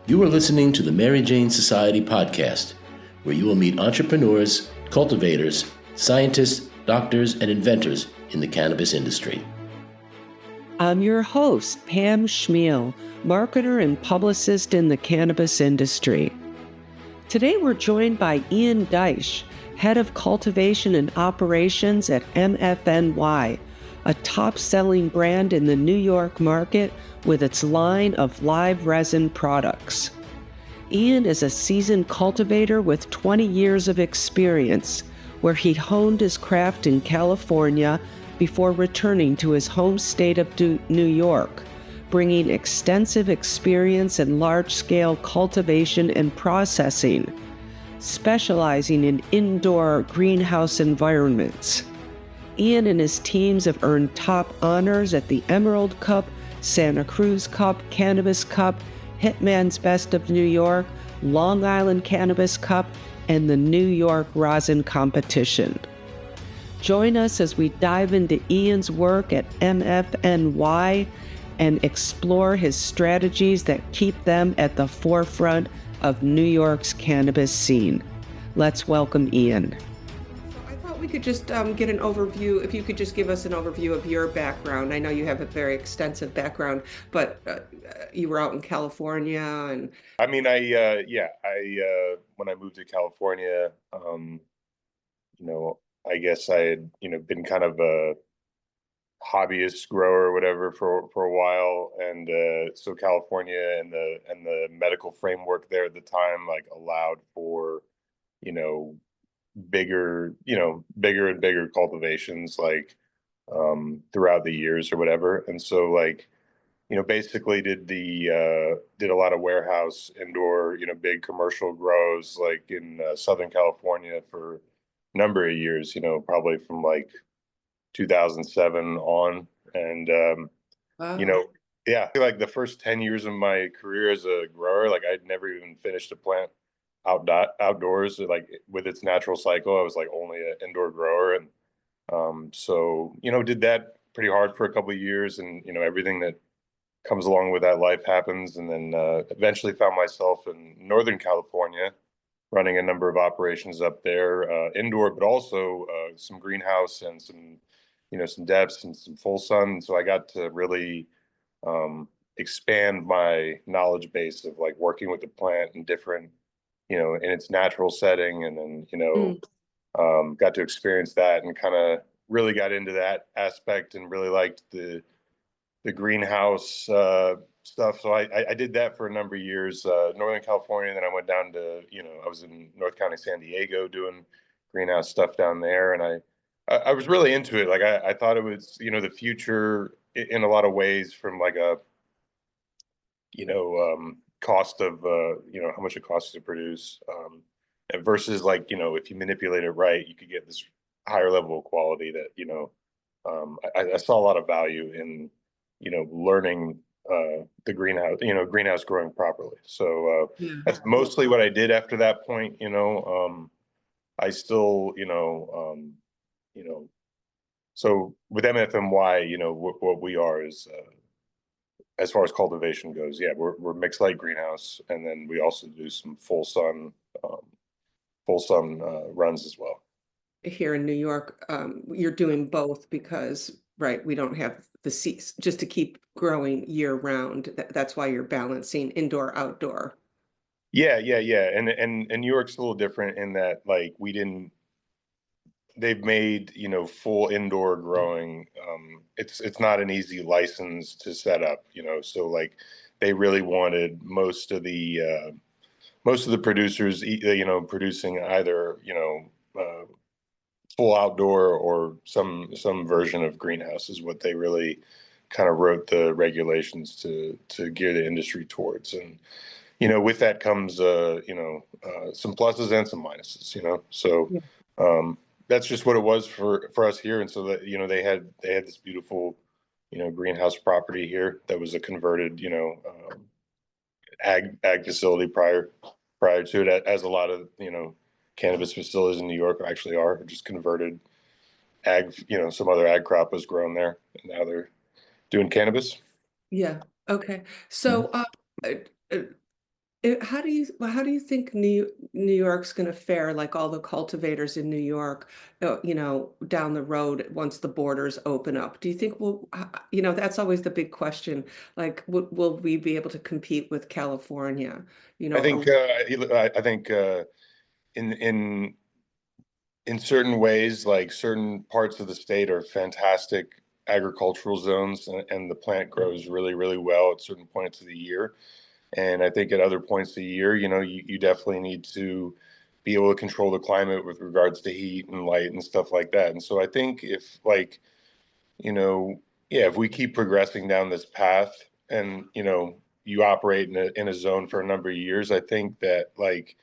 You are listening to the Mary Jane Society podcast, where you will meet entrepreneurs, cultivators, scientists, doctors, and inventors in the cannabis industry. I'm your host, Pam Schmiel, marketer and publicist in the cannabis industry. Today we're joined by Ian Dyche, head of cultivation and operations at MFNY, a top-selling brand in the New York market with its line of live resin products. Ian is a seasoned cultivator with 20 years of experience, where he honed his craft in California before returning to his home state of New York, bringing extensive experience in large-scale cultivation and processing, specializing in indoor greenhouse environments. Ian and his teams have earned top honors at the Emerald Cup, Santa Cruz Cup, Cannabis Cup, Hitman's Best of New York, Long Island Cannabis Cup, and the New York Rosin Competition. Join us as we dive into Ian's work at MFNY and explore his strategies that keep them at the forefront of New York's cannabis scene. Let's welcome Ian. We could just get an overview, if you could just give us an overview of your background. I know you have a very extensive background, but you were out in California and... when I moved to California, I guess I had, been kind of a hobbyist grower or whatever for a while. And so California and the medical framework there at the time, allowed for, bigger and bigger cultivations throughout the years or whatever. And so basically did a lot of warehouse indoor, big commercial grows in Southern California for a number of years, probably from 2007 on. And Wow. I feel like the first 10 years of my career as a grower, I'd never even finished a plant outdoors, with its natural cycle. I was only an indoor grower. And so did that pretty hard for a couple of years, and everything that comes along with that life happens. And then eventually found myself in Northern California running a number of operations up there, indoor, but also some greenhouse and some depths and some full sun. So I got to really expand my knowledge base of working with the plant in different, in its natural setting. And then, got to experience that and kind of really got into that aspect and really liked the greenhouse stuff. So I did that for a number of years, Northern California. Then I went down to, I was in North County, San Diego, doing greenhouse stuff down there. And I was really into it. I thought it was, the future in a lot of ways, from cost of, how much it costs to produce, versus if you manipulate it right, you could get this higher level of quality that, I saw a lot of value in, learning the greenhouse growing properly. So that's mostly what I did after that point. I still, so with MFNY, what we are is, as far as cultivation goes, we're mixed light greenhouse, and then we also do some full sun runs as well. Here in New York, you're doing both because, right, we don't have the seats just to keep growing year round. That's why you're balancing indoor, outdoor. Yeah. And New York's a little different in that, they've made, full indoor growing. It's not an easy license to set up, so they really wanted most of the producers, producing either, full outdoor or some version of greenhouse is what they really kind of wrote the regulations to gear the industry towards. And, with that comes, some pluses and some minuses, so, that's just what it was for us here. And so that, they had this beautiful, greenhouse property here that was a converted, ag facility prior to it, as a lot of, cannabis facilities in New York actually are just converted ag, some other ag crop was grown there, and now they're doing cannabis. Yeah. Okay. So How do you think New York's going to fare, like all the cultivators in New York, down the road once the borders open up? Do you think that's always the big question. Like, will we be able to compete with California? I Or think I think in certain ways, like certain parts of the state are fantastic agricultural zones, and the plant grows really, really well at certain points of the year. And I think at other points of the year, you definitely need to be able to control the climate with regards to heat and light and stuff like that. And so I think if like, you know, yeah, if we keep progressing down this path and, you operate in a zone for a number of years, I think that like,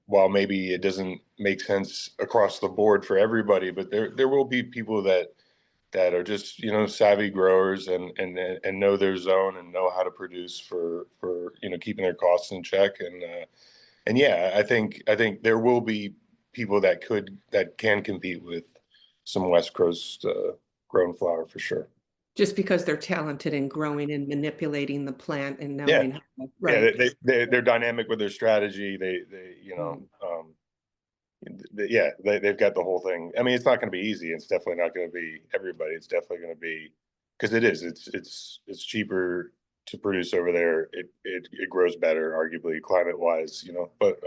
while maybe it doesn't make sense across the board for everybody, but there will be people that are just savvy growers and know their zone and know how to produce for keeping their costs in check and yeah, I think there will be people that can compete with some West Coast grown flower for sure. just because they're talented in growing and manipulating the plant and Yeah, knowing how, yeah, right? they're dynamic with their strategy. They Mm. yeah, they've got the whole thing. I mean, it's not going to be easy. It's definitely not going to be everybody. It's definitely going to be because it is. It's cheaper to produce over there. It grows better, arguably climate wise. But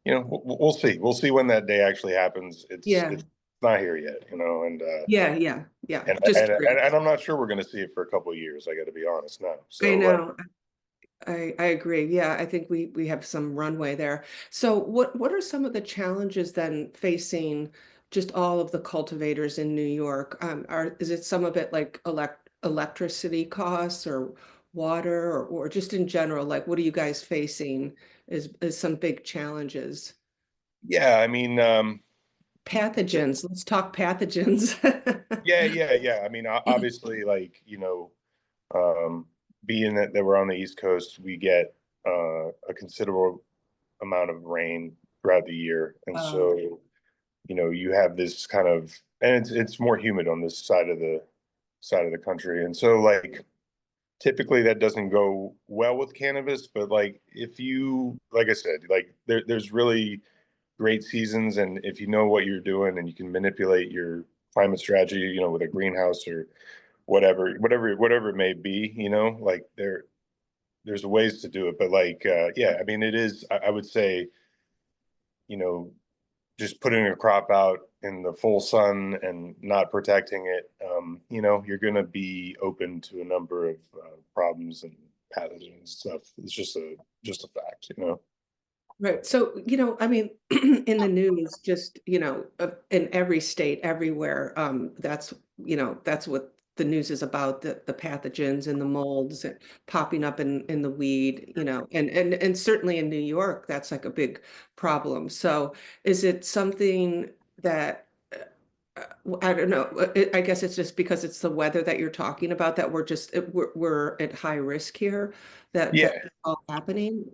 we'll see. We'll see when that day actually happens. Yeah, It's not here yet. And yeah, yeah, yeah. and Just and and, curious. and I'm not sure we're going to see it for a couple of years. I got to be honest now. I So like, know. I agree. Yeah, I think we have some runway there. So what are some of the challenges then facing just all of the cultivators in New York? Is it some of it like electricity costs or water or just in general, like what are you guys facing is some big challenges? yeah, I mean. Pathogens. Let's talk pathogens. Yeah. I mean, obviously, like, being that we're on the East Coast, we get a considerable amount of rain throughout the year. And Uh, so, you have this kind of, and it's more humid on this side of the country. And so like typically that doesn't go well with cannabis, but like if you, like I said, like there's really great seasons, and if you know what you're doing and you can manipulate your climate strategy, with a greenhouse or whatever it may be, like there's ways to do it. But like yeah, I mean it is, I would say, you know just putting a crop out in the full sun and not protecting it, you're going to be open to a number of problems and pathogens and stuff. It's just a fact. Right. So, I mean, in the news, just, in every state, everywhere, that's what the news is about, the pathogens and the molds and popping up in the weed, and certainly in New York, that's like a big problem. So is it something that, I don't know, I guess it's just because it's the weather that you're talking about that we're at high risk here, that Yeah, all happening?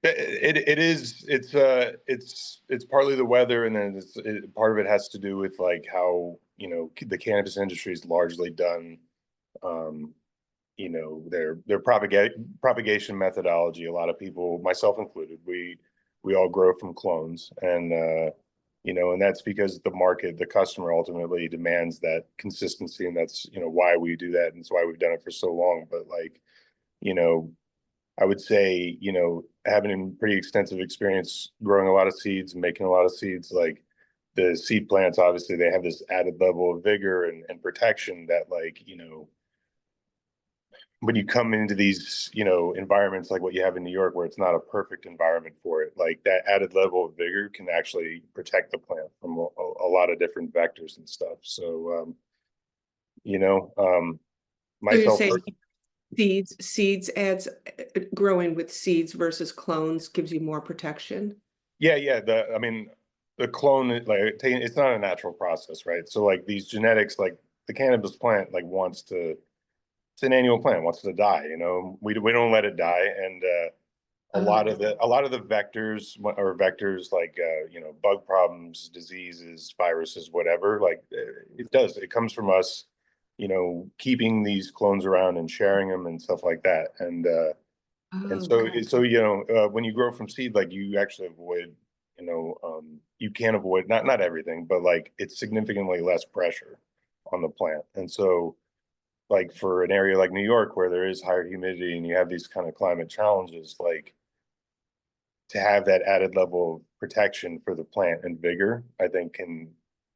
it is. It's partly the weather, and then part of it has to do with like how the cannabis industry is largely done. Um, their propagation methodology. A lot of people, myself included, we all grow from clones, and that's because the market, the customer ultimately demands that consistency, and that's why we do that, and it's why we've done it for so long. But like, you know, I would say, having pretty extensive experience growing a lot of seeds and making a lot of seeds, like the seed plants, obviously they have this added level of vigor and protection that like, when you come into these, environments like what you have in New York, where it's not a perfect environment for it, like that added level of vigor can actually protect the plant from a lot of different vectors and stuff. So, you know, So you're myself, saying seeds adds growing with seeds versus clones gives you more protection? yeah. I mean, the clone, like, it's not a natural process, right? So, like these genetics, like the cannabis plant, like it's an annual plant, wants to die. We don't let it die, and Uh, a lot of the vectors or vectors like bug problems, diseases, viruses, whatever, like it comes from us keeping these clones around and sharing them and stuff like that. And And Oh, so, okay. when you grow from seed, like you actually avoid, you can avoid not everything, but like it's significantly less pressure on the plant. And so, like for an area like New York where there is higher humidity and you have these kind of climate challenges, like to have that added level of protection for the plant and vigor, I think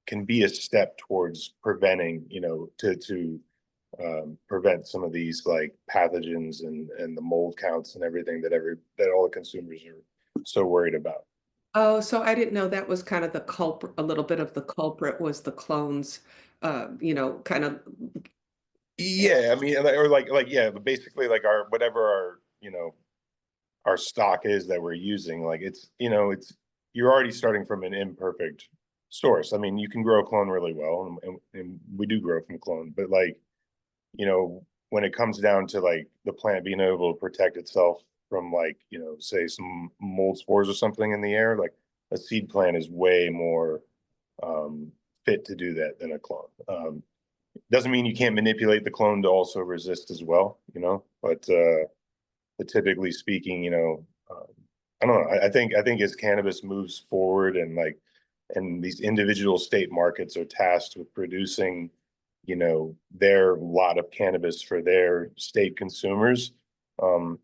can be a step towards preventing, to prevent some of these like pathogens and the mold counts and everything that all the consumers are so worried about. Oh, so I didn't know that was kind of the culprit, a little bit of the culprit was the clones, kind of. Yeah, I mean, or like yeah, but basically like our whatever our stock is that we're using, like it's you're already starting from an imperfect source. I mean, you can grow a clone really well, and we do grow from clone, but like when it comes down to like the plant being able to protect itself from like say some mold spores or something in the air, like a seed plant is way more um, fit to do that than a clone. Doesn't mean you can't manipulate the clone to also resist as well, but typically speaking, I don't know. I think as cannabis moves forward and these individual state markets are tasked with producing, their lot of cannabis for their state consumers. In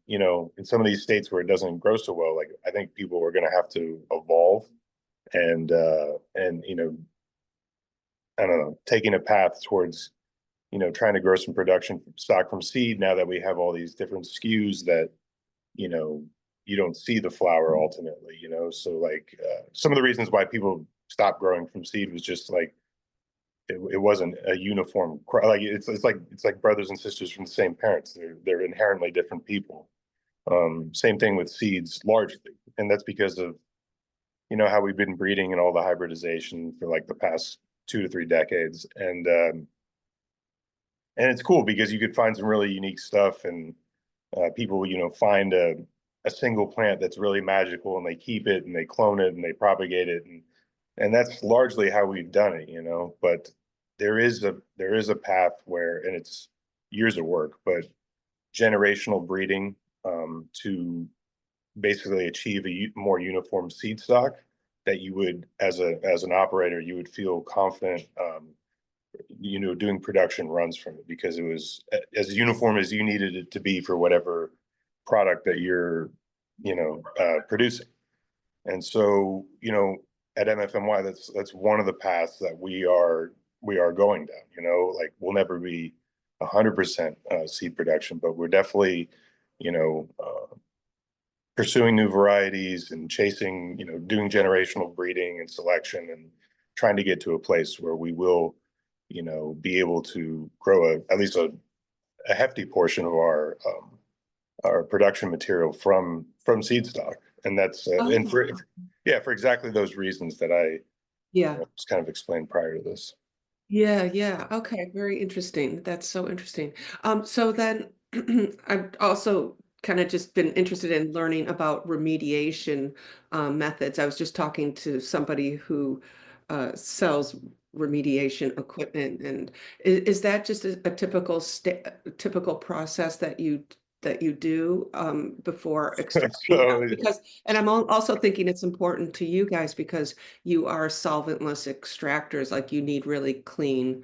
some of these states where it doesn't grow so well, like I think people are going to have to evolve and I don't know, taking a path towards trying to grow some production stock from seed now that we have all these different SKUs that you know you don't see the flower ultimately, so like some of the reasons why people stopped growing from seed was just like it wasn't a uniform, like it's like brothers and sisters from the same parents. They're inherently different people. Same thing with seeds largely, and that's because of how we've been breeding and all the hybridization for like the past 2 to 3 decades. And it's cool because you could find some really unique stuff, and people find a single plant that's really magical, and they keep it and they clone it and they propagate it, and that's largely how we've done it, but there is a path where, and it's years of work, but generational breeding to basically achieve a more uniform seed stock that you would, as an operator, you would feel confident doing production runs from it, because it was as uniform as you needed it to be for whatever product that you're producing. And so at MFNY, that's one of the paths that we are going down. Like we'll never be 100% seed production, but we're definitely pursuing new varieties and chasing, doing generational breeding and selection, and trying to get to a place where we will be able to grow at least a hefty portion of our production material from seed stock. And that's and Oh, for exactly those reasons that I yeah. just kind of explained prior to this. Yeah, yeah. Okay, very interesting. That's so interesting. So then I've also kind of just been interested in learning about remediation methods. I was just talking to somebody who sells remediation equipment, and is that just a typical typical process that you do before extracting them? So Because, and I'm also thinking it's important to you guys because you are solventless extractors, like you need really clean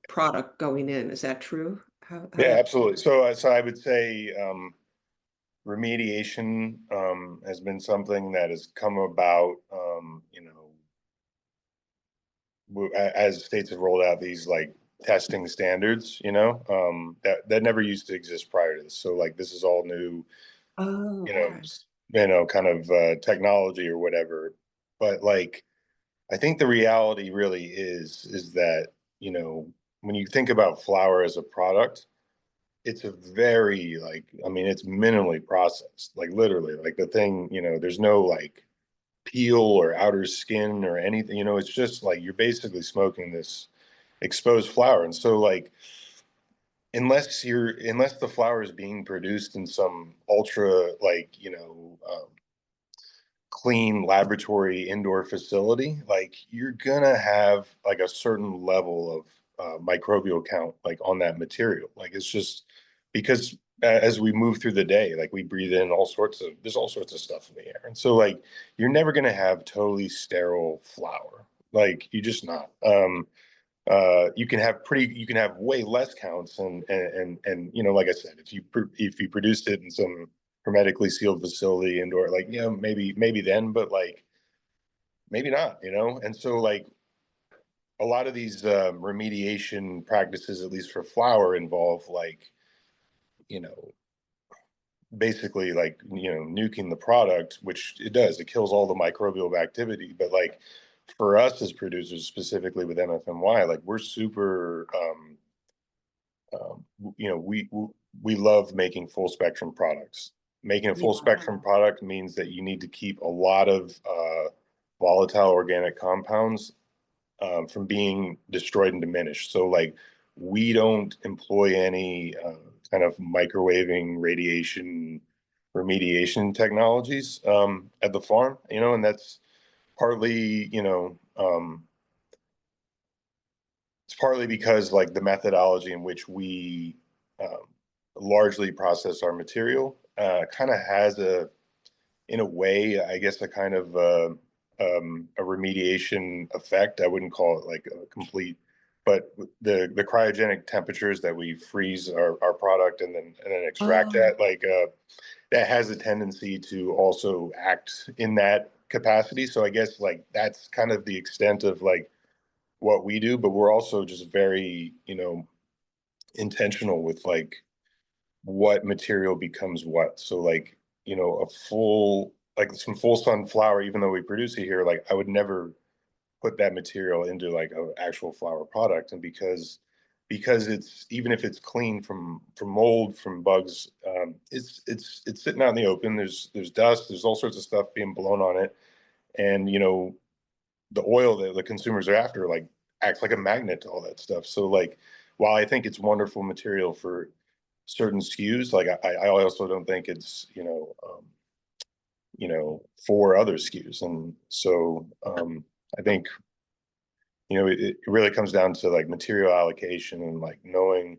product going in. Is that true? How yeah, that? absolutely. So I would say remediation has been something that has come about, as states have rolled out these like testing standards, that never used to exist prior to this. So like this is all new, Oh, you know, okay. kind of technology or whatever. But like I think the reality really is that, when you think about flour as a product, it's a very like, I mean, it's minimally processed, like literally, like the thing, there's no like peel or outer skin or anything, it's just like you're basically smoking this exposed flour. And so like unless the flour is being produced in some ultra like, clean laboratory indoor facility, like you're gonna have like a certain level of microbial count like on that material. Like it's just because as we move through the day, like we breathe in there's all sorts of stuff in the air. And so like you're never going to have totally sterile flower. Like you just not. You can have way less counts and like I said, if you produced it in some hermetically sealed facility indoor, like maybe then, but like maybe not, and so like a lot of these remediation practices, at least for flower, involve like you know basically like nuking the product, which it does. It kills all the microbial activity, but like for us as producers, specifically with MFNY, like we're super we love making full spectrum products. Making a full Yeah. spectrum product means that you need to keep a lot of volatile organic compounds from being destroyed and diminished. So like we don't employ any kind of microwaving radiation remediation technologies at the farm, and that's partly, it's partly because like the methodology in which we largely process our material kind of has in a way, I guess, a kind of a remediation effect. I wouldn't call it like a complete, but the cryogenic temperatures that we freeze our product and then extract Oh, that, like that has a tendency to also act in that capacity. So I guess like that's kind of the extent of like what we do, but we're also just very, intentional with like what material becomes what. So like, a full like some full sun flower, even though we produce it here, like I would never put that material into like an actual flower product. And because it's even if it's clean from mold, from bugs, it's sitting out in the open. There's dust, there's all sorts of stuff being blown on it. And the oil that the consumers are after like acts like a magnet to all that stuff. So like while I think it's wonderful material for certain SKUs, like I also don't think it's for other SKUs. And so I think it really comes down to like material allocation and like knowing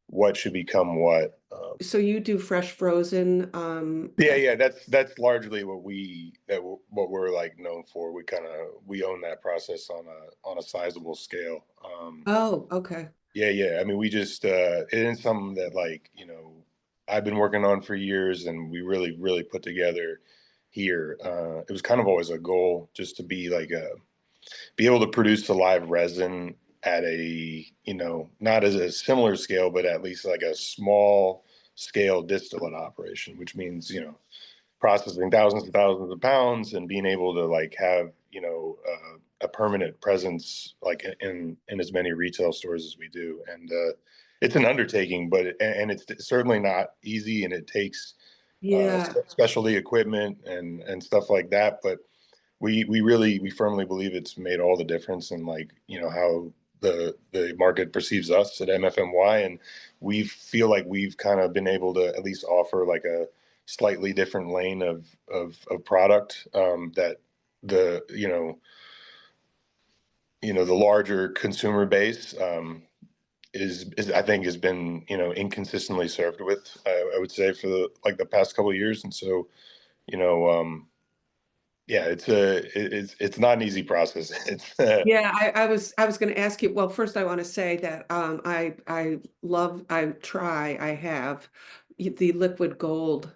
what should become what. so you do fresh frozen, Yeah, that's largely what we're like known for. We own that process on a sizable scale. oh, okay. Yeah. I mean, we just it is something that like I've been working on for years, and we really put together here. It was kind of always a goal just to be able to produce the live resin at a not as a similar scale, but at least like a small scale distillate operation, which means processing thousands and thousands of pounds and being able to like have a permanent presence like in as many retail stores as we do. And it's an undertaking, but and it's certainly not easy, and it takes Yeah. specialty equipment and stuff like that. But we firmly believe it's made all the difference in like how the market perceives us at MFNY. And we feel like we've kind of been able to at least offer like a slightly different lane of product that the the larger consumer base is I think has been inconsistently served with, I would say, for the past couple of years. And so you know yeah, it's not an easy process. It's Yeah, I was going to ask you. Well, first I want to say that I have the liquid gold.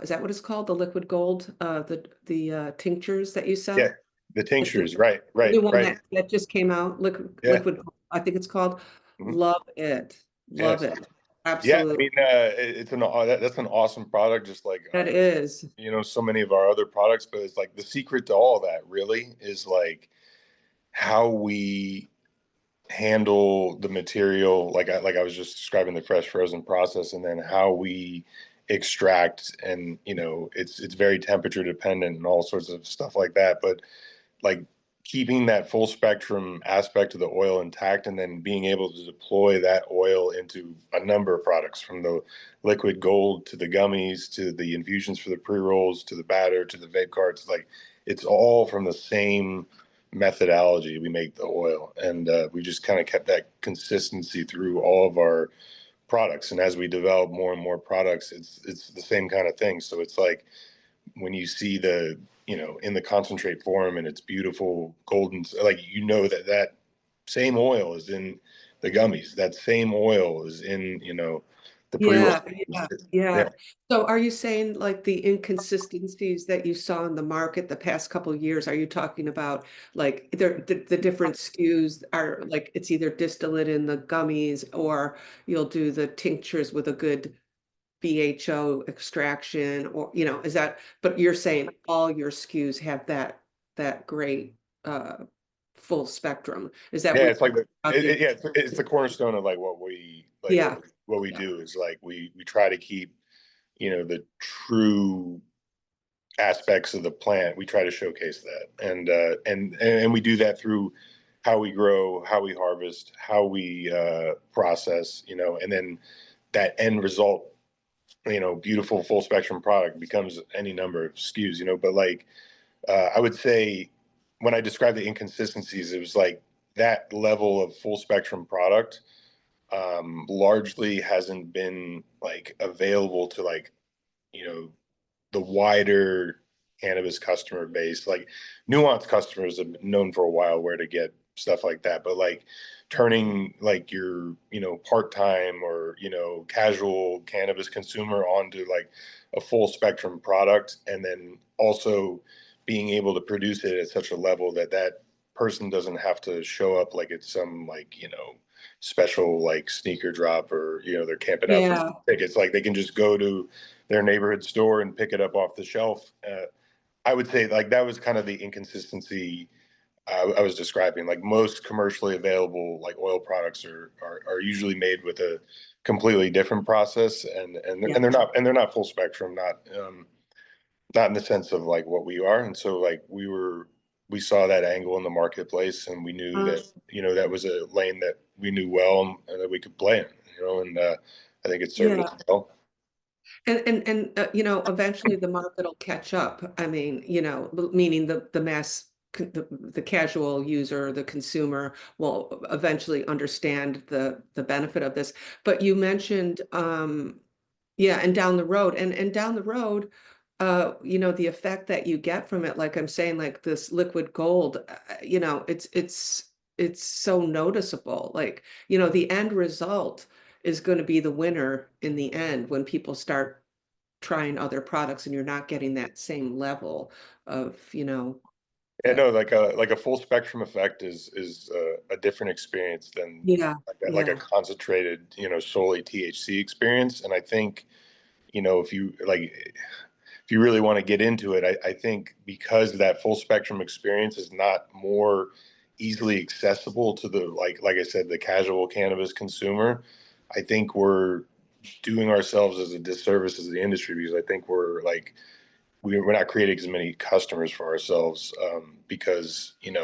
Is that what it's called? The liquid gold, the tinctures that you yeah, sell? the The tinctures, right, new one right. that just came out, Yeah. liquid gold, I think it's called. Mhm. Love it. Love Yes. it. Yeah, I Absolutely. mean, that's an awesome product, just like That is. so many of our other products. But it's like the secret to all that really is like how we handle the material, like I was just describing the fresh frozen process, and then how we extract. And it's very temperature dependent and all sorts of stuff like that. But like keeping that full spectrum aspect of the oil intact, and then being able to deploy that oil into a number of products, from the liquid gold to the gummies to the infusions for the pre-rolls to the batter to the vape carts. Like it's all from the same methodology we make the oil. And we just kind of kept that consistency through all of our products. And as we develop more and more products, it's the same kind of thing. So it's like when you see the, in the concentrate form and it's beautiful golden, like, that that same oil is in the gummies, that same oil is in, the pre-roll. Yeah. So are you saying like the inconsistencies that you saw in the market the past couple of years, are you talking about like the different SKUs are like it's either distillate in the gummies or you'll do the tinctures with a good BHO extraction or is that, but you're saying all your SKUs have that great full spectrum. Is that Yeah, what it's like you're talking? it's the cornerstone of like what we Yeah. do is like we try to keep, the true aspects of the plant. We try to showcase that, and we do that through how we grow, how we harvest, how we process, and then that end result, beautiful full spectrum product becomes any number of SKUs, but like I would say when I described the inconsistencies, it was like that level of full spectrum product largely hasn't been like available to like, the wider cannabis customer base. Like nuanced customers have known for a while where to get stuff like that, but like turning like your, part-time or, casual cannabis consumer onto like a full spectrum product, and then also being able to produce it at such a level that that person doesn't have to show up like it's some like, special like sneaker drop, or, they're camping out for Yeah. tickets. Like they can just go to their neighborhood store and pick it up off the shelf. I would say like that was kind of the inconsistency I was describing. Like most commercially available like oil products are usually made with a completely different process, Yeah. and they're not full spectrum, not in the sense of like what we are. And so like we saw that angle in the marketplace, and we knew that that was a lane that we knew well, and that we could play in. And I think it served us Yeah. well. And eventually the market will catch up. I mean, meaning the the casual user, the consumer will eventually understand the benefit of this. But you mentioned, yeah, and down the road, and down the road, the effect that you get from it, like I'm saying, like this liquid gold, it's so noticeable. Like, the end result is going to be the winner in the end when people start trying other products and you're not getting that same level of, Yeah, the no, like a full spectrum effect is a different experience than yeah, like a yeah, concentrated, solely THC experience. And I think, if you like, if you really want to get into it, I think because that full spectrum experience is not more easily accessible to the like I said, the casual cannabis consumer, I think we're doing ourselves as a disservice as the industry, because I think we're like we're not creating as many customers for ourselves, because if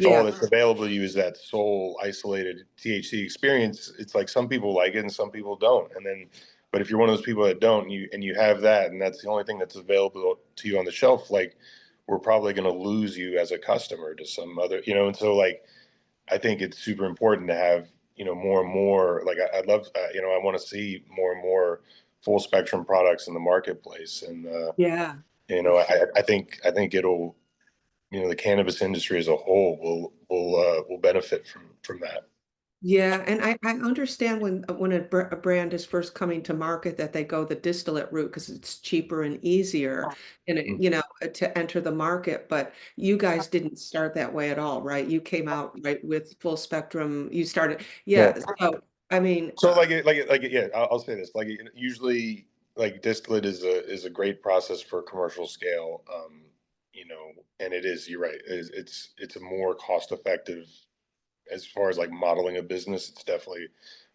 all yeah, that's available to you is that sole isolated THC experience, it's like some people like it and some people don't. And then, but if you're one of those people that don't, you have that, and that's the only thing that's available to you on the shelf, like we're probably going to lose you as a customer to some other, and so like I think it's super important to have, more and more, like I'd love, I want to see more and more full spectrum products in the marketplace. And yeah, for sure. I think it'll, the cannabis industry as a whole will benefit from that. Yeah, and I understand when a brand is first coming to market that they go the distillate route because it's cheaper and easier and Mm. to enter the market. But you guys didn't start that way at all, right? You came out right with full spectrum. You started, Yeah. yeah. So I mean, So yeah, I'll say this. Like usually, like distillate is a great process for commercial scale. And it is. You're right. It's a more cost effective, as far as like modeling a business. It's definitely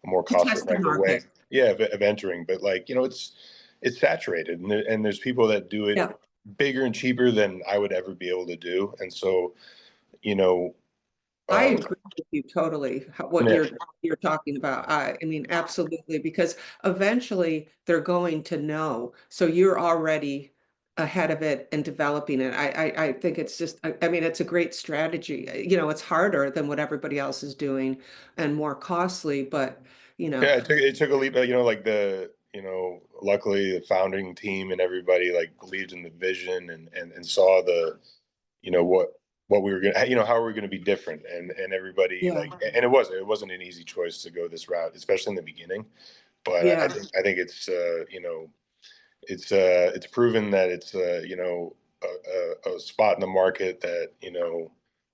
a more to cost test the effective way. market. Yeah, of entering. But like it's saturated, and there's people that do it Yeah. bigger and cheaper than I would ever be able to do. And so you know, I um, agree with you totally, what yeah, you're talking about. I mean, absolutely, because eventually they're going to know. So you're already ahead of it and developing it. I think it's just, I mean, it's a great strategy. It's harder than what everybody else is doing and more costly, but you know. Yeah, it took a leap, like luckily the founding team and everybody like believed in the vision and saw the, what we were gonna, how are we gonna be different, and everybody Yeah. like, and it wasn't an easy choice to go this route, especially in the beginning. But I Yeah. think it's proven that it's a spot in the market that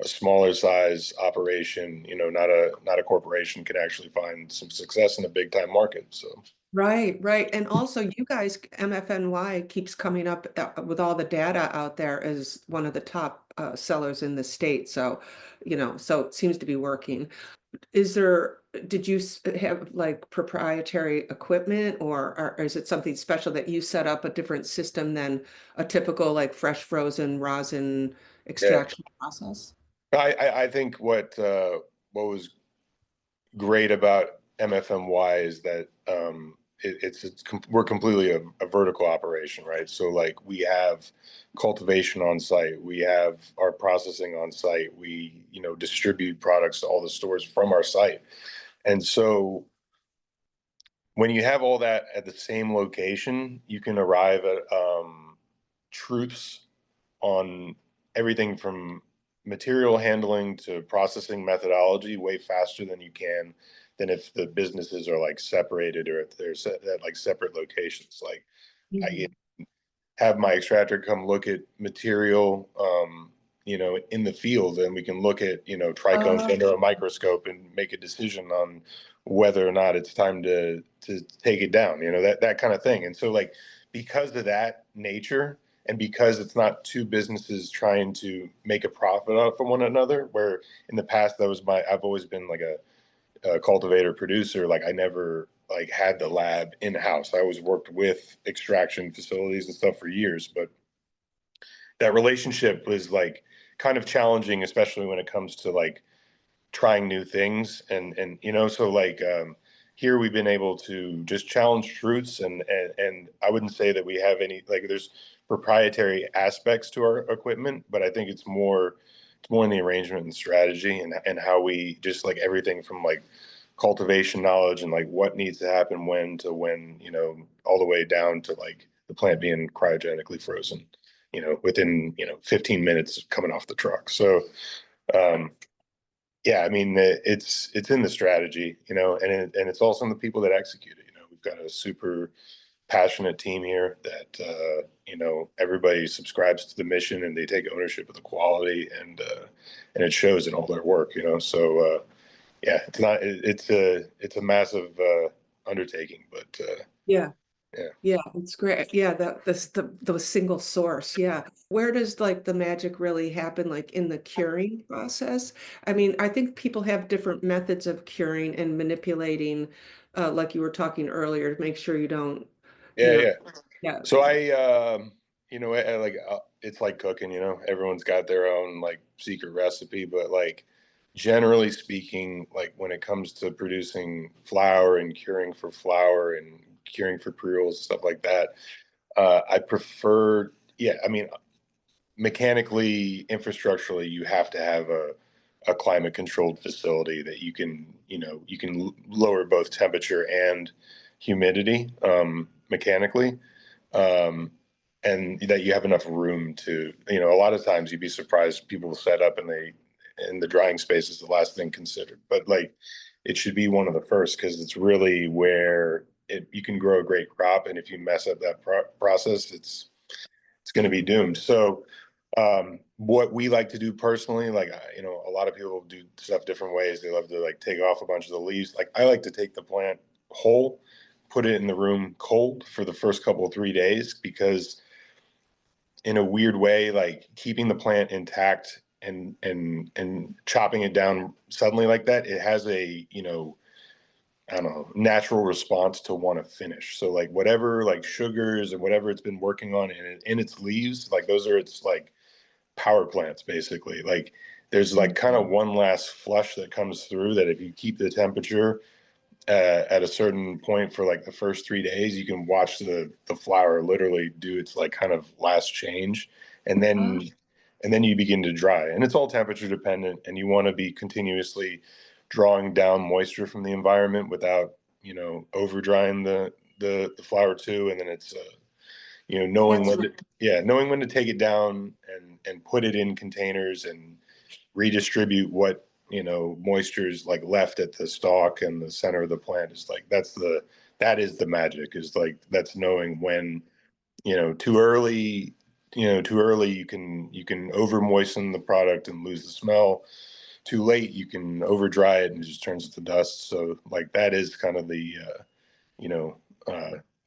a smaller size operation, not a corporation, can actually find some success in a big time market. So Right, right. And also, you guys, MFNY keeps coming up with all the data out there as one of the top sellers in the state. So, so it seems to be working. Did you have like proprietary equipment, or is it something special that you set up a different system than a typical like fresh frozen rosin yeah, extraction process? I think what was great about MFMY is that we're completely a vertical operation, right? So like we have cultivation on site, we have our processing on site, we distribute products to all the stores from our site, and so when you have all that at the same location, you can arrive at truths on everything from material handling to processing methodology way faster than if the businesses are like separated, or if they're at like separate locations. Like I Mhm. have my extractor come look at material, in the field, and we can look at, trichomes Uh, under a microscope and make a decision on whether or not it's time to take it down, that kind of thing. And so like, because of that nature, and because it's not two businesses trying to make a profit out from one another, where in the past I've always been like a cultivator producer. Like I never like had the lab in house. I always worked with extraction facilities and stuff for years, but that relationship was like kind of challenging, especially when it comes to like trying new things. And so like, here we've been able to just challenge truths, and I wouldn't say that we have any, like, there's proprietary aspects to our equipment, but I think it's more in the arrangement and strategy, and how we just like everything from like cultivation knowledge and like what needs to happen when to when, all the way down to like the plant being cryogenically frozen, within 15 minutes coming off the truck. So um, yeah, I mean, it's in the strategy, and it's also in the people that execute it. We've got a super passionate team here that everybody subscribes to the mission, and they take ownership of the quality, and it shows in all their work. So yeah, it's a massive undertaking, but yeah. yeah. Yeah, it's great. Yeah, the single source. Yeah. Where does like the magic really happen, like in the curing process? I mean, I think people have different methods of curing and manipulating, like you were talking earlier, to make sure you don't, you Yeah, know, yeah. yeah. So like, it's like cooking, everyone's got their own like secret recipe, but like generally speaking, like when it comes to producing flour and curing for flour and curing for pre-rolls, stuff like that, I prefer, yeah, I mean, mechanically, infrastructurally, you have to have a climate controlled facility that you can lower both temperature and humidity, mechanically, um, and that you have enough room to, a lot of times you'd be surprised, people set up and the drying space is the last thing considered, but like it should be one of the first, because it's really where you can grow a great crop, and if you mess up that process, it's going to be doomed. So what we like to do personally, like, a lot of people do stuff different ways. They love to like take off a bunch of the leaves. Like I like to take the plant whole, put it in the room cold for the first couple of 3 days, because in a weird way, like keeping the plant intact and chopping it down suddenly like that, it has a, I don't know, natural response to want to finish. So like whatever like sugars and whatever it's been working on in its leaves, like those are its like power plants basically. Like there's like kind of one last flush that comes through, that if you keep the temperature at a certain point for like the first 3 days, you can watch the flower literally do its like kind of last change, and Uh, then you begin to dry, and it's all temperature dependent, and you want to be continuously drawing down moisture from the environment without over drying the flower too, and then it's knowing That's when right. knowing when to take it down and put it in containers and redistribute what moisture is like left at the stalk and the center of the plant. Is like that is the magic, is like that's knowing when too early. Too early you can over moisten the product and lose the smell. Too late you can over dry it and it just turns to dust. So like that is kind of the you know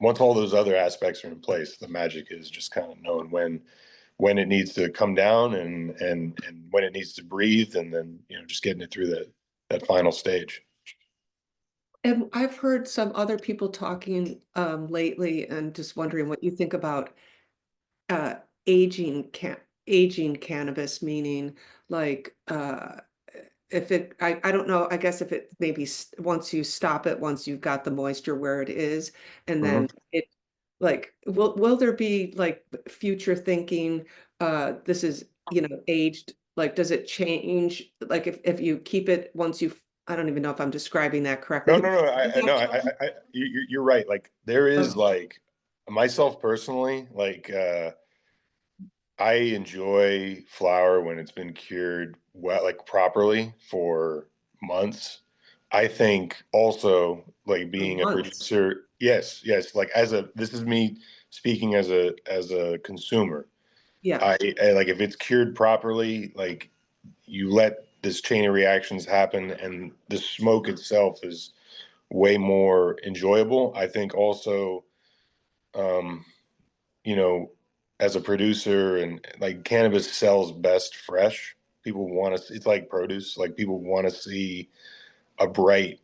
once all those other aspects are in place, the magic is just kind of knowing when it needs to come down and when it needs to breathe, and then just getting it through that final stage. And I've heard some other people talking lately, and just wondering what you think about uh aging aging cannabis, meaning like if it I don't know, I guess if it maybe once you stop it, once you've got the moisture where it is, and Mhm. then it like will there be like future thinking, this is aged, like does it change, like if you keep it once you, I don't even know if I'm describing that No, correctly. no, no. I no, you're right. Like there is Oh, like myself personally, like I enjoy flour when it's been cured well, like properly for months. I think also like for being a months. producer, yes, yes, like this is me speaking as a consumer. Yeah. I like if it's cured properly, like you let this chain of reactions happen and the smoke itself is way more enjoyable. I think also, um, you know, as a producer, and like cannabis sells best fresh. People want to, it's like produce, like people want to see a bright,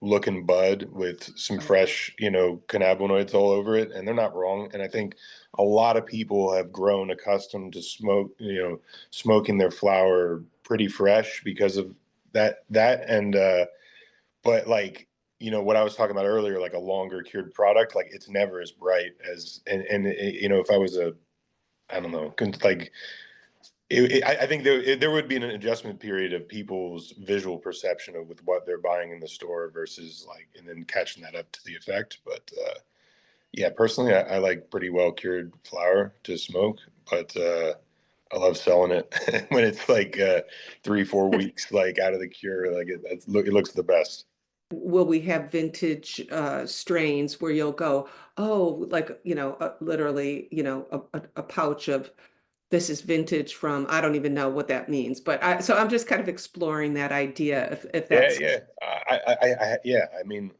looking bud with some Right. fresh, cannabinoids all over it. And they're not wrong. And I think a lot of people have grown accustomed to smoking their flower pretty fresh because of and, but like, what I was talking about earlier, like a longer cured product, like it's never as bright as, and if I was I don't know, like, I think there would be an adjustment period of people's visual perception of with what they're buying in the store versus like, and then catching that up to the effect. But yeah, personally, I like pretty well cured flour to smoke, but I love selling it when it's like 3, 4 weeks like out of the cure. Like it looks the best. Will we have vintage strains where you'll go, oh, like, literally, a pouch of this is vintage from, I don't even know what that means, but so I'm just kind of exploring that idea, if Yeah, that's, yeah. Yeah. I mean,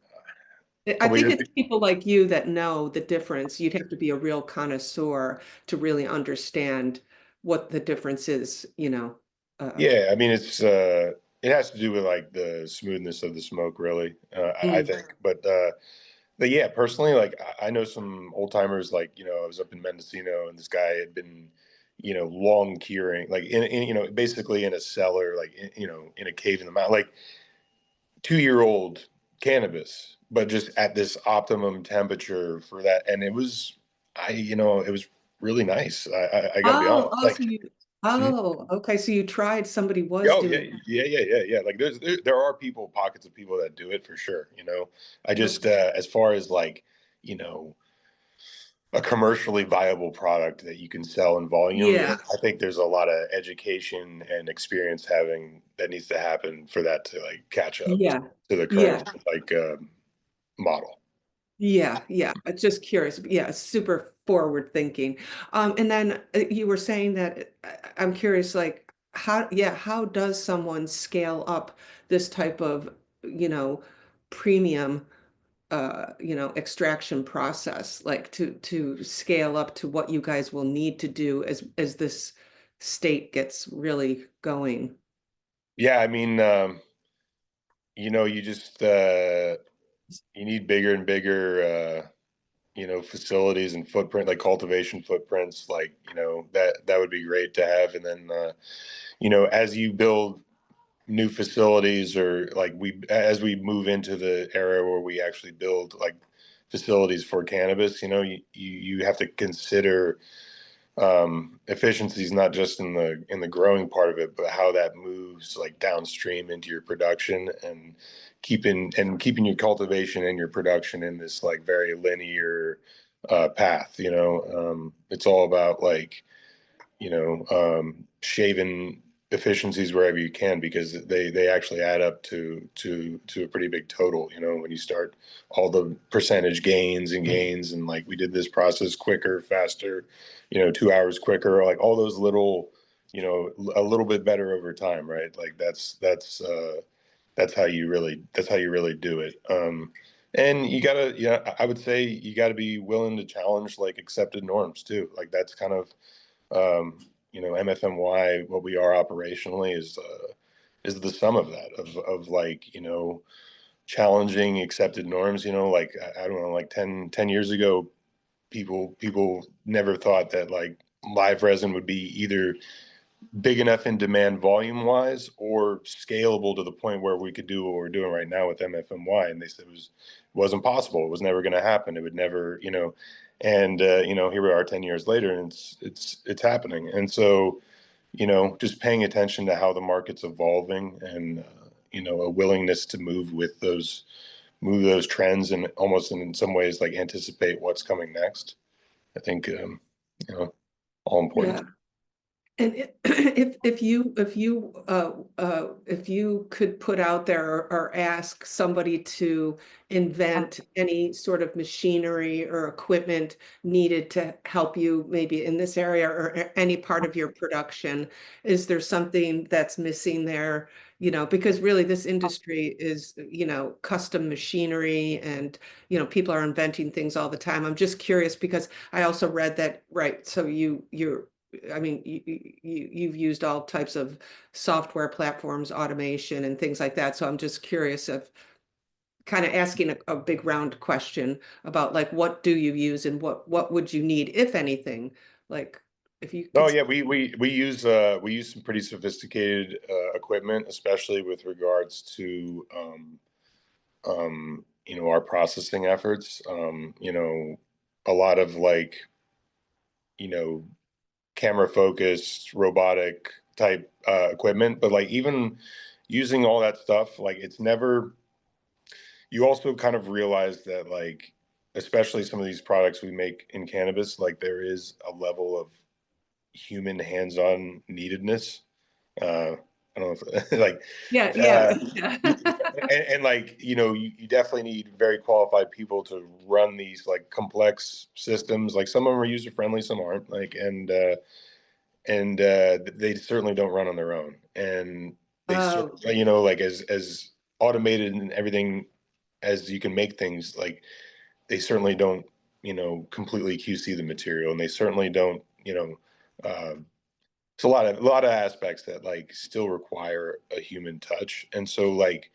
a I couple think years. it's people like you that know the difference. You'd have to be a real connoisseur to really understand what the difference is, Yeah, I mean, it has to do with like the smoothness of the smoke, really. I mm, think, but yeah, personally, like I know some old timers. Like I was up in Mendocino, and this guy had been, long curing, like basically in a cellar, like in a cave in the mountain, like 2-year-old cannabis, but just at this optimum temperature for that, and it was, it was really nice. I got to be oh, honest, oh, so like. you, Mhm. oh, okay, so you tried, somebody was Oh yeah, doing yeah. Like there are pockets of people that do it for sure. I that. just as far as like you know a commercially viable product that you can sell in volume, Yeah, I think there's a lot of education and experience having that needs to happen for that to like catch up yeah, to the yeah. current like model. Yeah, yeah. It's just curious. Yeah, super forward thinking. And then you were saying that, I'm curious, like how does someone scale up this type of, you know, premium, extraction process, like to scale up to what you guys will need to do as this state gets really going. Yeah, I mean, you just you need bigger and bigger. Facilities and footprint, like cultivation footprints, like, that would be great to have. And then, as you build new facilities, or like as we move into the era where we actually build like facilities for cannabis, you have to consider efficiencies, not just in the growing part of it, but how that moves like downstream into your production, and keeping your cultivation and your production in this like very linear path. It's all about like, shaving efficiencies wherever you can, because they actually add up to a pretty big total. When you start all the percentage gains and like we did this process quicker, faster, 2 hours quicker, like all those little, a little bit better over time, right? Like that's how you really do it. And you gotta, I would say you gotta be willing to challenge like accepted norms too. Like that's kind of, MFNY, what we are operationally is the sum of that, of like, challenging accepted norms. Like I don't know, like 10 years ago, people never thought that like live resin would be either big enough in demand volume wise or scalable to the point where we could do what we're doing right now with MFNY. And they said it wasn't possible. It was never going to happen. It would never, and here we are 10 years later, and it's happening. And so, just paying attention to how the market's evolving, and a willingness to move those trends, and almost in some ways like anticipate what's coming next. I think all important. Yeah. And if you could put out there or ask somebody to invent any sort of machinery or equipment needed to help you maybe in this area or any part of your production, is there something that's missing there? Because really this industry is, custom machinery, and, people are inventing things all the time. I'm just curious because I also read that, right, so you're I mean, you've used all types of software platforms, automation, and things like that. So I'm just curious of kind of asking a big round question about like, what do you use and what would you need, if anything? Like, if you Oh could. yeah, we use some pretty sophisticated equipment, especially with regards to our processing efforts. A lot of like, camera focused robotic type equipment, but like even using all that stuff, like it's never, you also kind of realize that like, especially some of these products we make in cannabis, like there is a level of human hands-on neededness. I don't know if like, Yeah, yeah, uh, yeah. and like, you definitely need very qualified people to run these like complex systems. Like some of them are user friendly, some aren't. Like, and they certainly don't run on their own. And they Oh, certainly, like as automated and everything as you can make things, like they certainly don't, completely QC the material, and they certainly don't, it's a lot of aspects that like still require a human touch. And so like,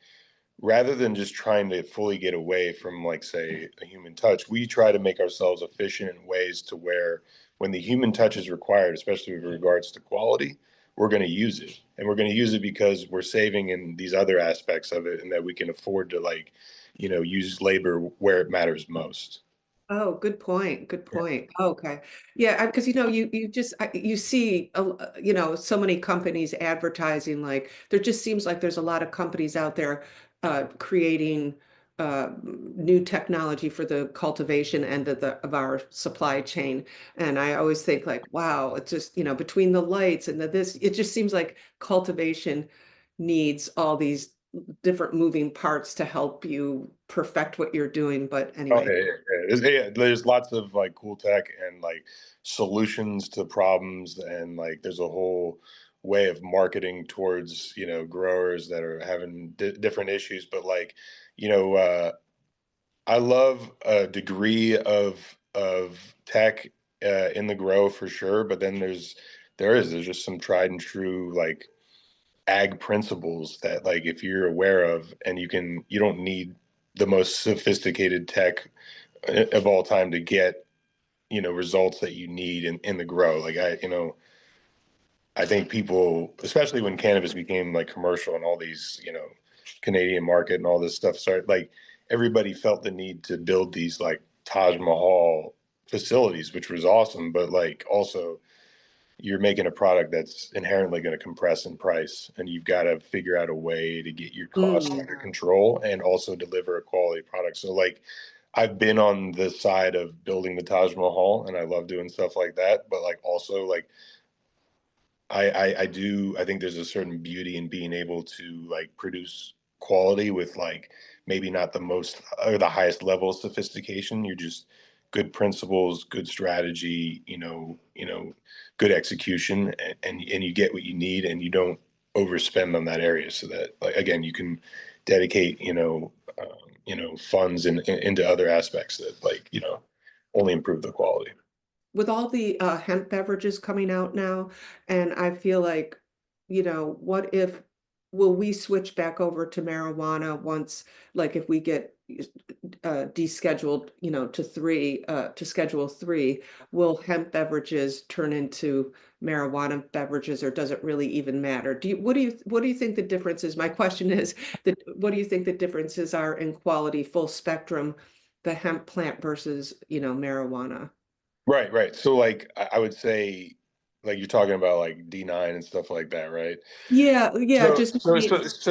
rather than just trying to fully get away from like say a human touch, we try to make ourselves efficient in ways to where when the human touch is required, especially with regards to quality, we're going to use it. And we're going to use it because we're saving in these other aspects of it, and that we can afford to like, use labor where it matters most. oh, good point. Good point. Okay. Yeah, because you just you see so many companies advertising, like there just seems like there's a lot of companies out there creating new technology for the cultivation end of our supply chain. And I always think like, wow, it's just, between the lights and this, it just seems like cultivation needs all these different moving parts to help you perfect what you're doing. But Oh anyway. yeah. There's lots of like cool tech and like solutions to problems, and like there's a whole way of marketing towards growers that are having different issues. But like, I love a degree of tech in the grow for sure. But then there's just some tried and true like ag principles that like if you're aware of, and you don't need the most sophisticated tech of all time to get results that you need in the grow. Like I think people, especially when cannabis became like commercial and all these Canadian market and all this stuff started, like everybody felt the need to build these like Taj Mahal facilities, which was awesome, but like also you're making a product that's inherently going to compress in price, and you've got to figure out a way to get your costs under control and also deliver a quality product. So like I've been on the side of building the Taj Mahal, and I love doing stuff like that, but like also like I think there's a certain beauty in being able to like produce quality with like maybe not the most or the highest level of sophistication. You're just good principles, good strategy, good execution, and you get what you need, and you don't overspend on that area, so that like again you can dedicate funds into other aspects that like only improve the quality. With all the hemp beverages coming out now, and I feel like, what if will we switch back over to marijuana once, like if we get descheduled, to schedule 3, will hemp beverages turn into marijuana beverages, or does it really even matter? What do you think the difference is? My question is that what do you think the differences are in quality, full spectrum, the hemp plant versus, marijuana? Right, right. So like I would say like you're talking about like D9 and stuff like that, right? Yeah, yeah, So so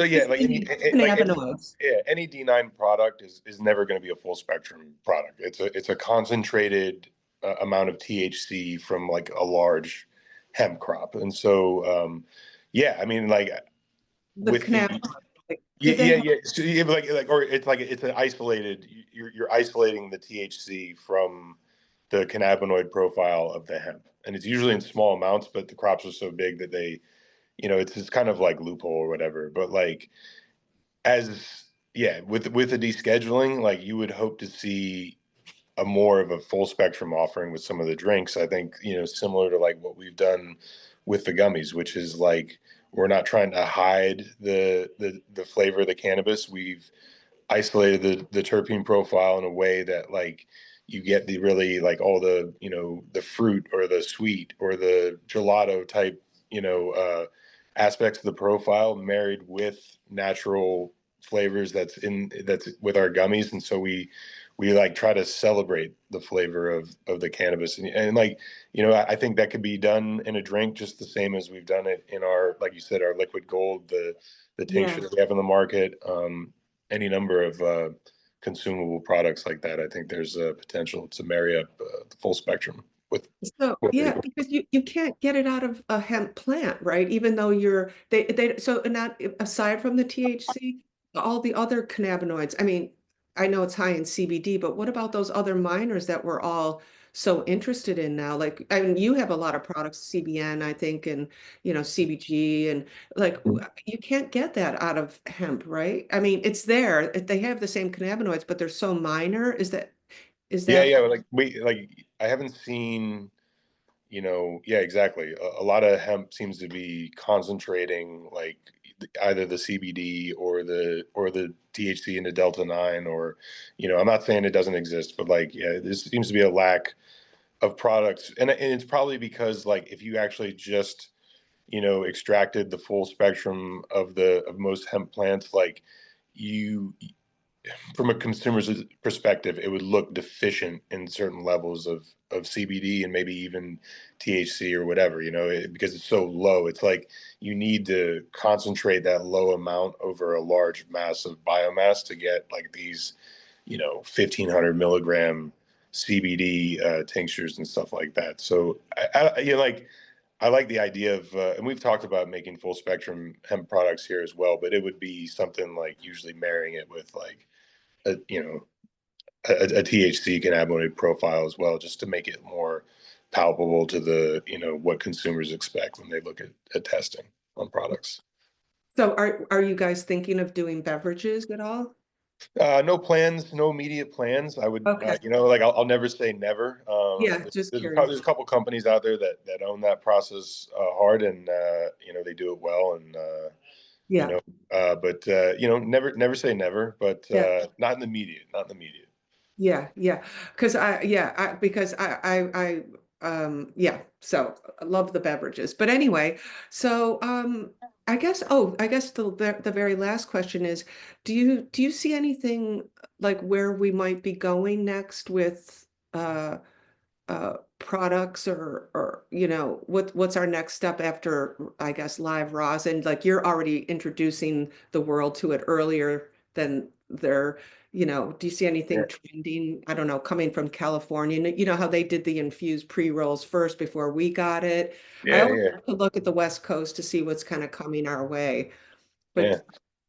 yeah, just like maybe like any cannabinoids. yeah, any D9 product is never going to be a full spectrum product. It's a concentrated amount of THC from like a large hemp crop. And so yeah, I mean like The with the cannabinoids, like, do yeah, they yeah, have yeah. So yeah, like, or it's like it's an isolated. You're isolating the THC from the cannabinoid profile of the hemp, and it's usually in small amounts. But the crops are so big that they, it's kind of like loophole or whatever. But like as yeah, with the descheduling, like you would hope to see a more of a full spectrum offering with some of the drinks. I think, similar to like what we've done with the gummies, which is like we're not trying to hide the flavor of the cannabis. We've isolated the terpene profile in a way that like you get the really like all the, the fruit or the sweet or the gelato type, aspects of the profile married with natural flavors that's with our gummies. And so we like try to celebrate the flavor of the cannabis, and like I think that could be done in a drink just the same as we've done it in our, like you said, our liquid gold, the tincture yeah. that we have in the market, any number of consumable products like that. I think there's a potential to marry up the full spectrum So with yeah, people. because you can't get it out of a hemp plant, right? Even though they so not aside from the THC, all the other cannabinoids. I mean, I know it's high in CBD, but what about those other minors that we're all so interested in now? Like, I mean, you have a lot of products, CBN, I think, and CBG, and like you can't get that out of hemp, right? I mean, it's there. They have the same cannabinoids, but they're so minor. Is Yeah, that yeah. Like I haven't seen, yeah, exactly. A lot of hemp seems to be concentrating like either the CBD or the THC into Delta 9, or, I'm not saying it doesn't exist, but like, yeah, there seems to be a lack of products, and it's probably because like if you actually just, extracted the full spectrum of most hemp plants, like you from a consumer's perspective, it would look deficient in certain levels of CBD and maybe even THC or whatever, because it's so low. It's like you need to concentrate that low amount over a large mass of biomass to get like these, 1,500 milligram CBD tinctures and stuff like that. So I like the idea of, and we've talked about making full spectrum hemp products here as well, but it would be something like usually marrying it with like a a THC cannabinoid profile as well, just to make it more palpable to the what consumers expect when they look at testing on products. so? Are you guys thinking of doing beverages at all? No plans, no immediate plans. I would, Okay. like I'll never say never. Yeah, just There's curious. a couple companies out there that own that process hard, and they do it well, and you Yeah, know, but never say never, but yeah, not in the immediate, not in the immediate. yeah, yeah. Because because yeah. So I love the beverages. But anyway, so I guess the very last question is, do you see anything like where we might be going next with products or what's our next step after, I guess, live rosin? Like you're already introducing the world to it earlier than they're, do you see anything trending? I don't know, coming from California. You know how they did the infused pre-rolls first before we got it. I always Yeah. like to look at the West Coast to see what's kind of coming our way. Yeah.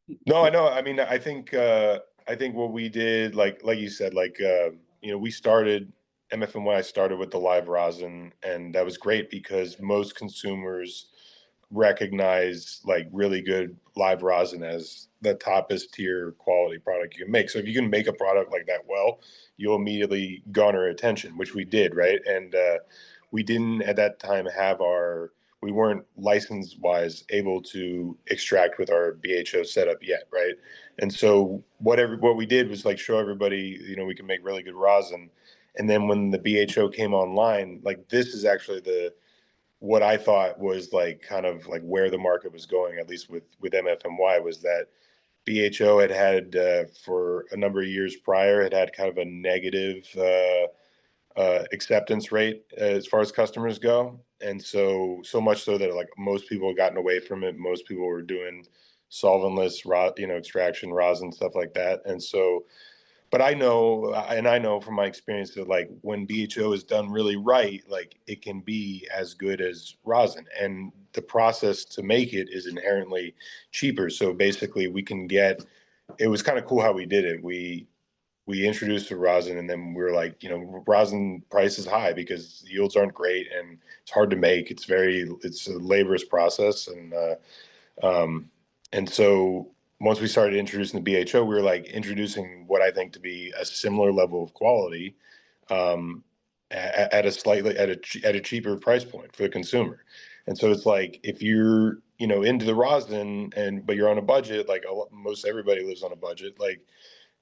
But No, I know. I mean, I think what we did, like you said, we started MFNY started with the live rosin, and that was great because most consumers recognize like really good live rosin as the toppest tier quality product you can make. So if you can make a product like that well, you'll immediately garner attention, which we did, right? And we didn't at that time have we weren't license wise able to extract with our BHO setup yet, right? And so what we did was like show everybody, we can make really good rosin. And then when the BHO came online, like this is actually what I thought was like kind of like where the market was going, at least with MFNY, was that BHO had for a number of years prior had kind of a negative acceptance rate as far as customers go, and so much so that like most people had gotten away from it. Most people were doing solventless, extraction rosin, stuff like that, and so. But I know from my experience that like when BHO is done really right, like it can be as good as rosin, and the process to make it is inherently cheaper. So basically, we can get. It was kind of cool how we did it. We introduced the rosin, and then we were like, rosin price is high because yields aren't great and it's hard to make. It's a laborious process, and so once we started introducing the BHO, we were like introducing what I think to be a similar level of quality, at a cheaper price point for the consumer. And so it's like if you're into the rosin but you're on a budget, like most everybody lives on a budget, like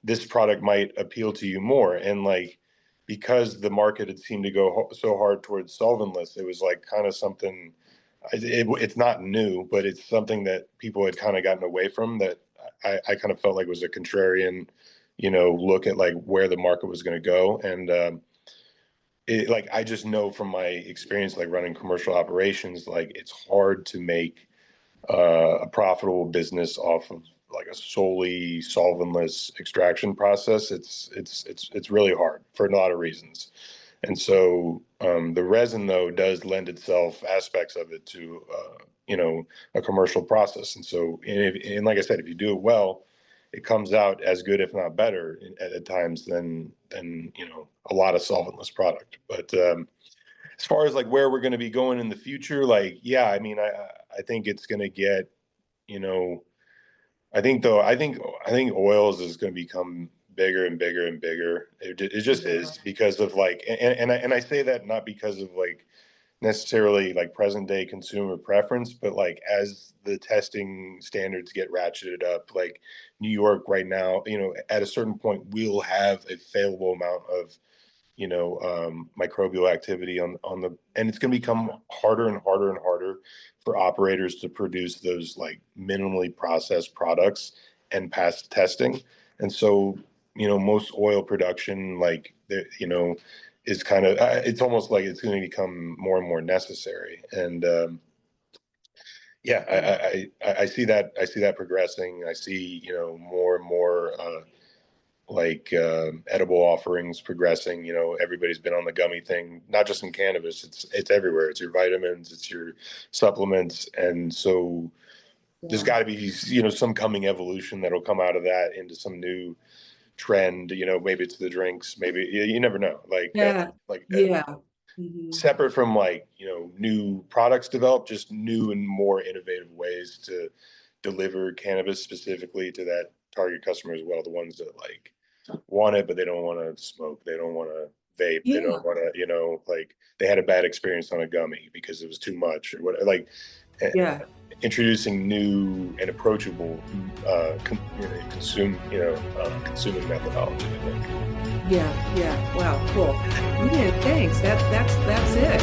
this product might appeal to you more. And like because the market had seemed to go so hard towards solventless, it was like kind of something. It's not new, but it's something that people had kind of gotten away from, that I kind of felt like was a contrarian, look at like where the market was going to go. And like I just know from my experience, like running commercial operations, like it's hard to make a profitable business off of like a solely solventless extraction process. It's really hard for a lot of reasons. And so the resin, though, does lend itself aspects of it to, a commercial process. And so, and like I said, if you do it well, it comes out as good, if not better, at times than a lot of solventless product. But as far as like where we're going to be going in the future, like I mean, I think it's going to get, I think oils is going to become bigger and bigger and bigger. It just is because of like, and I say that not because of like necessarily like present day consumer preference, but like as the testing standards get ratcheted up, like New York right now, at a certain point we'll have a favorable amount of microbial activity on the, and it's going to become harder and harder and harder for operators to produce those like minimally processed products and pass testing. And so, most oil production, like, is kind of, it's almost like it's going to become more and more necessary. And, I see that progressing. I see, more and more, like edible offerings progressing. Everybody's been on the gummy thing, not just in cannabis. It's everywhere. It's your vitamins, it's your supplements, and so there's got to be some coming evolution that'll come out of that into some new trend. Maybe it's the drinks. Maybe you never know. Like Mhm. separate from like new products developed, just new and more innovative ways to deliver cannabis specifically to that target customer as well. The ones that like want it, but they don't want to smoke. They don't want to vape. They don't want to, like they had a bad experience on a gummy because it was too much or what. Like introducing new and approachable consuming methodology, I think. Yeah. Wow, cool. Yeah, thanks. That's it.